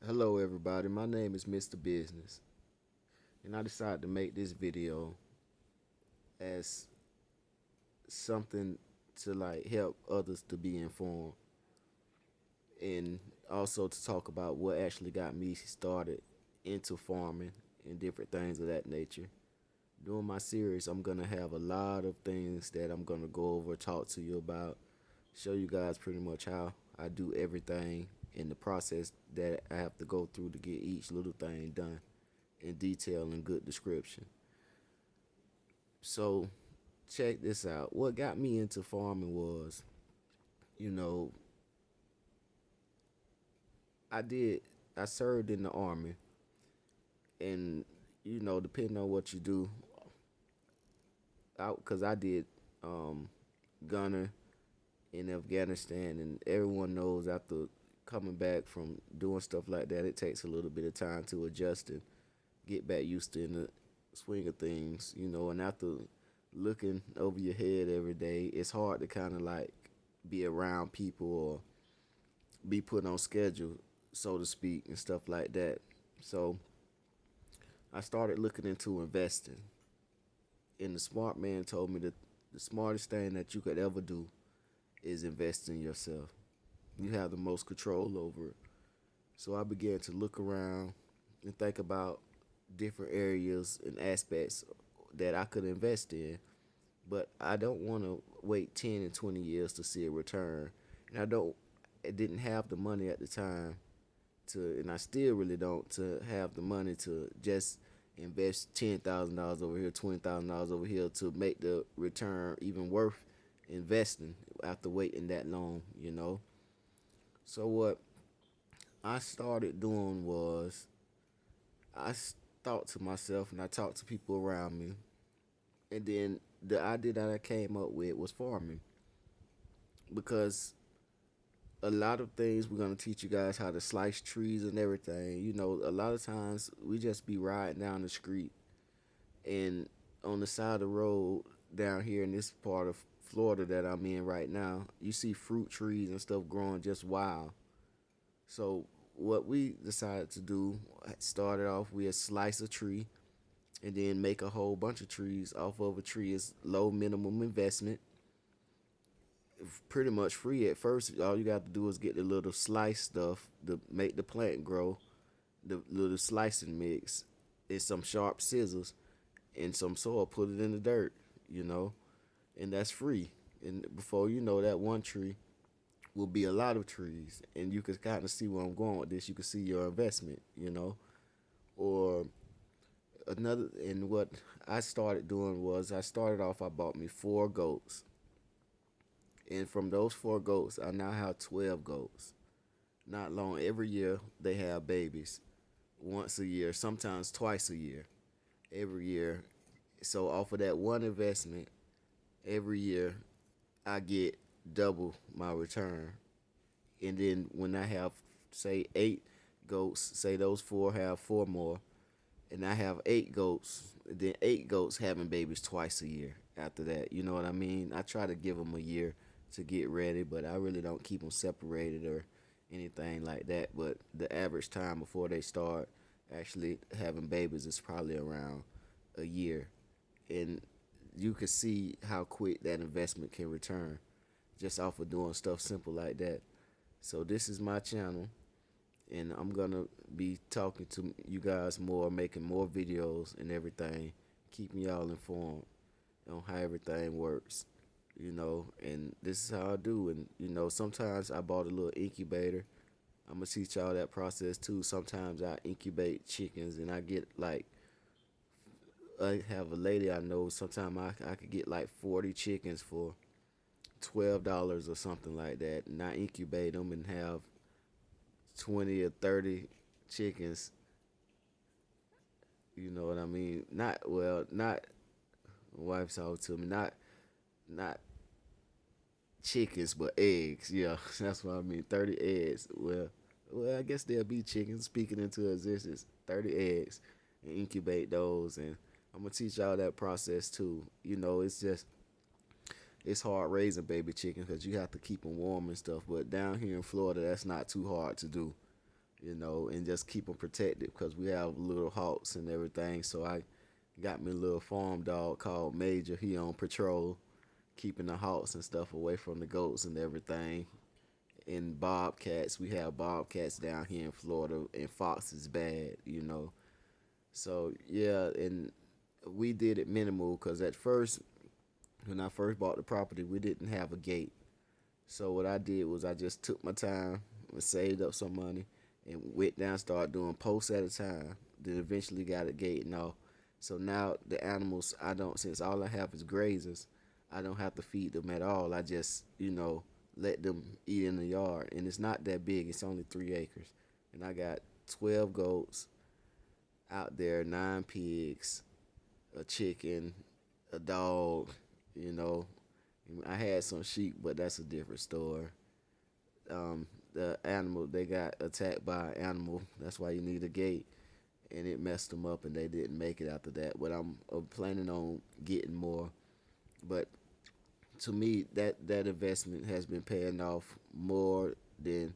Hello everybody, my name is Mr. Business and I decided to make this video as something to help others to be informed and also to talk about what actually got me started into farming and different things of that nature. During my series, I'm going to have a lot of things that I'm going to go over, talk to you about, show you guys pretty much how I do everything in the process that I have to go through to get each little thing done in detail and good description. So check this out. What got me into farming was, you know, I did I served in the army, and depending on what you do, cause I did gunner in Afghanistan, and everyone knows after coming back from doing stuff like that, it takes a little bit of time to adjust and get back used to in the swing of things, and after looking over your head every day, it's hard to kind of like be around people or be put on schedule, so to speak, and stuff like that. So I started looking into investing, and the smart man told me that the smartest thing that you could ever do is invest in yourself. You have the most control over it. So I began to look around and think about different areas and aspects that I could invest in, but I don't want to wait 10 and 20 years to see a return. And I didn't have the money at the time and I still really don't, to have the money to just invest $10,000 over here, $20,000 over here to make the return even worth investing after waiting that long. So what I started doing was I thought to myself and I talked to people around me, and then the idea that I came up with was farming, because a lot of things we're gonna teach you guys how to slice trees and everything. A lot of times we just be riding down the street, and on the side of the road down here in this part of Florida that I'm in right now, you see fruit trees and stuff growing just wild. So what we decided to do, started off we had slice a tree and then make a whole bunch of trees off of a tree. Is low minimum investment, pretty much free at first. All you got to do is get the little slice stuff to make the plant grow, the little slicing mix, and some sharp scissors and some soil. Put it in the dirt, you know, and that's free. And before you know, that one tree will be a lot of trees, and you can kind of see where I'm going with this. You can see your investment. Or another. And what I started doing was I started off. I bought me 4 goats, and from those 4 goats, I now have 12 goats. Not long. Every year they have babies, once a year, sometimes twice a year. Every year. So off of that one investment, every year I get double my return. And then when I have, say, 8 goats, say those 4 have 4 more, and I have 8 goats, then 8 goats having babies twice a year after that. You know what I mean? I try to give them a year to get ready, but I really don't keep them separated or anything like that. But the average time before they start actually having babies is probably around a year. And you can see how quick that investment can return just off of doing stuff simple like that. So this is my channel, and I'm gonna be talking to you guys more, making more videos and everything, keeping y'all informed on how everything works. And this is how I do. And sometimes I bought a little incubator. I'm gonna teach y'all that process too. Sometimes I incubate chickens, and I get like, I have a lady I know. Sometimes I could get like 40 chickens for $12 or something like that, and I incubate them and have 20 or 30 chickens. You know what I mean? Not well, not my wife's talking to me. Not chickens, but eggs. Yeah, that's what I mean. 30 eggs. Well, I guess there'll be chickens speaking into existence. 30 eggs, and incubate those, and I'm gonna teach y'all that process too. It's hard raising baby chickens because you have to keep them warm and stuff. But down here in Florida, that's not too hard to do. and just keep them protected because we have little hawks and everything. So I got me a little farm dog called Major. He on patrol, keeping the hawks and stuff away from the goats and everything. And bobcats, we have bobcats down here in Florida, and fox is bad. So yeah, and we did it minimal because at first, when I first bought the property, we didn't have a gate. So what I did was I just took my time and saved up some money and went down, started doing posts at a time. Then eventually got a gate and all. So now the animals, I don't, since all I have is grazers, I don't have to feed them at all. I just let them eat in the yard, and it's not that big. It's only 3 acres, and I got 12 goats out there, 9 pigs, a chicken, a dog. You know, I had some sheep, but that's a different story. The animal, they got attacked by an animal. That's why you need a gate, and it messed them up, and they didn't make it after that. But I'm planning on getting more. But to me, that investment has been paying off more than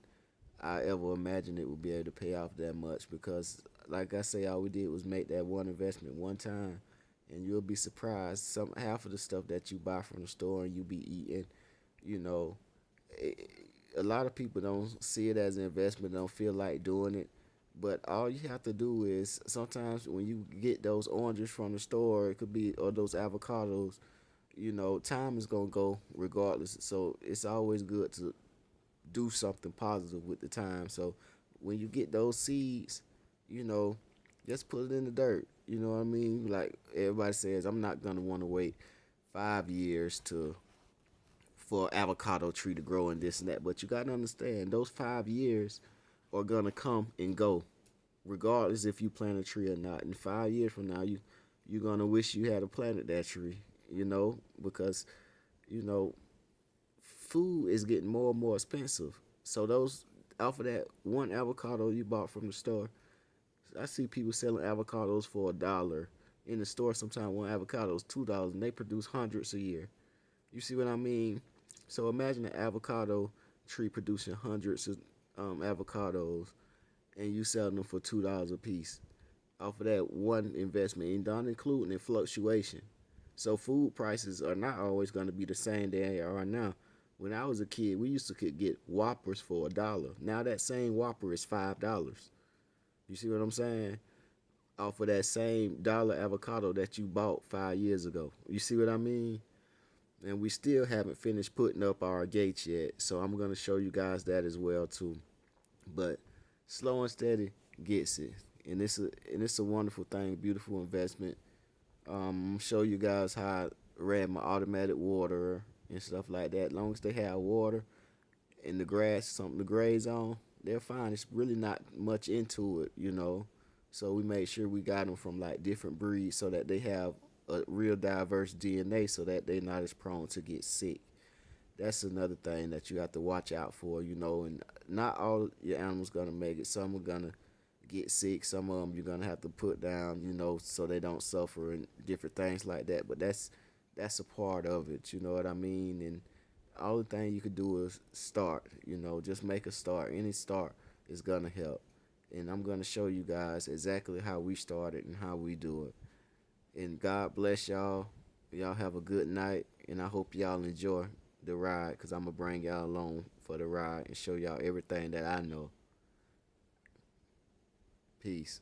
I ever imagined it would be able to pay off that much. Because, like I say, all we did was make that one investment one time, and you'll be surprised. Some half of the stuff that you buy from the store and you be eating, you know, it, a lot of people don't see it as an investment, don't feel like doing it. But all you have to do is sometimes when you get those oranges from the store, it could be, or those avocados, time is gonna go regardless. So it's always good to do something positive with the time. So when you get those seeds, you know, just put it in the dirt. You know what I mean? Like everybody says, I'm not gonna want to wait 5 years to for an avocado tree to grow and this and that. But you gotta understand those 5 years are gonna come and go, regardless if you plant a tree or not. In 5 years from now, you're gonna wish you had planted that tree. Because you know food is getting more and more expensive. So those off of that one avocado you bought from the store, I see people selling avocados for $1 in the store. Sometimes one avocado is $2, and they produce hundreds a year. You see what I mean? So imagine an avocado tree producing hundreds of avocados, and you selling them for $2 a piece off of that one investment, and not including the fluctuation. So food prices are not always going to be the same they are now. When I was a kid, we used to could get Whoppers for $1. Now that same Whopper is $5. You see what I'm saying? Off of that same dollar avocado that you bought 5 years ago. You see what I mean? And we still haven't finished putting up our gates yet. So I'm gonna show you guys that as well too. But slow and steady gets it. And it's a wonderful thing, beautiful investment. I'm gonna show you guys how I ran my automatic water and stuff like that. As long as they have water and the grass, something to graze on, they're fine. It's really not much into it. So we made sure we got them from like different breeds so that they have a real diverse DNA so that they're not as prone to get sick. That's another thing that you have to watch out for. And not all your animals gonna make it. Some are gonna get sick. Some of them you're gonna have to put down, so they don't suffer and different things like that. But that's a part of it. You know what I mean? And all the thing you could do is start. Just make a start. Any start is gonna help. And I'm gonna show you guys exactly how we started and how we do it. And God bless y'all. Y'all have a good night, and I hope y'all enjoy the ride, because I'm gonna bring y'all along for the ride and show y'all everything that I know. Peace.